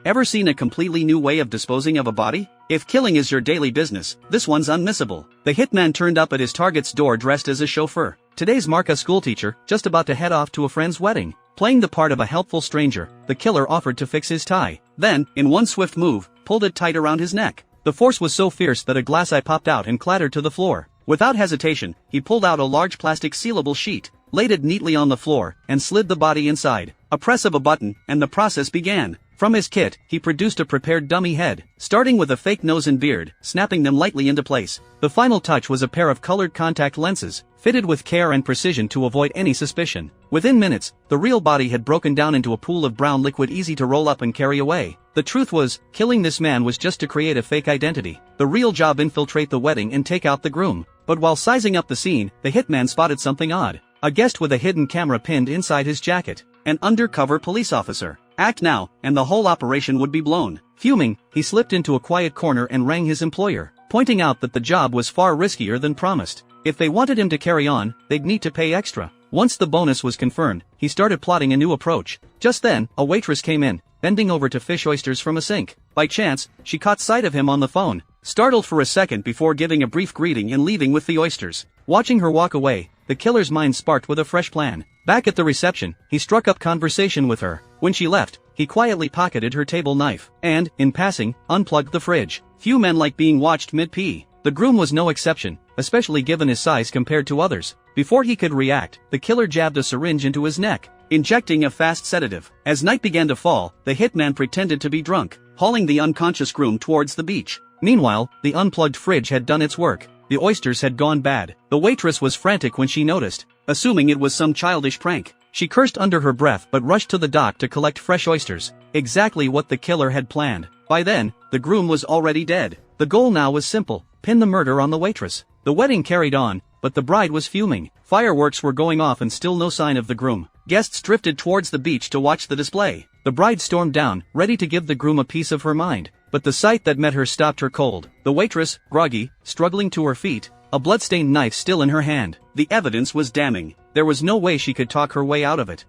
Ever seen a completely new way of disposing of a body? If killing is your daily business, this one's unmissable. The hitman turned up at his target's door dressed as a chauffeur. Today's Mark, a schoolteacher, just about to head off to a friend's wedding. Playing the part of a helpful stranger, the killer offered to fix his tie. Then, in one swift move, pulled it tight around his neck. The force was so fierce that a glass eye popped out and clattered to the floor. Without hesitation, he pulled out a large plastic sealable sheet, laid it neatly on the floor, and slid the body inside. A press of a button, and the process began. From his kit, he produced a prepared dummy head, starting with a fake nose and beard, snapping them lightly into place. The final touch was a pair of colored contact lenses, fitted with care and precision to avoid any suspicion. Within minutes, the real body had broken down into a pool of brown liquid easy to roll up and carry away. The truth was, killing this man was just to create a fake identity. The real job: infiltrate the wedding and take out the groom. But while sizing up the scene, the hitman spotted something odd. A guest with a hidden camera pinned inside his jacket. An undercover police officer. Act now, and the whole operation would be blown. Fuming, he slipped into a quiet corner and rang his employer, pointing out that the job was far riskier than promised. If they wanted him to carry on, they'd need to pay extra. Once the bonus was confirmed, he started plotting a new approach. Just then, a waitress came in, bending over to fish oysters from a sink. By chance, she caught sight of him on the phone, startled for a second before giving a brief greeting and leaving with the oysters. Watching her walk away, the killer's mind sparked with a fresh plan. Back at the reception, he struck up conversation with her. When she left, he quietly pocketed her table knife, and, in passing, unplugged the fridge. Few men like being watched mid-pee. The groom was no exception, especially given his size compared to others. Before he could react, the killer jabbed a syringe into his neck, injecting a fast sedative. As night began to fall, the hitman pretended to be drunk, hauling the unconscious groom towards the beach. Meanwhile, the unplugged fridge had done its work. The oysters had gone bad. The waitress was frantic when she noticed, assuming it was some childish prank. She cursed under her breath but rushed to the dock to collect fresh oysters, exactly what the killer had planned. By then, the groom was already dead. The goal now was simple: pin the murder on the waitress. The wedding carried on, but the bride was fuming. Fireworks were going off and still no sign of the groom. Guests drifted towards the beach to watch the display. The bride stormed down, ready to give the groom a piece of her mind. But the sight that met her stopped her cold. The waitress, groggy, struggling to her feet, a bloodstained knife still in her hand. The evidence was damning. There was no way she could talk her way out of it.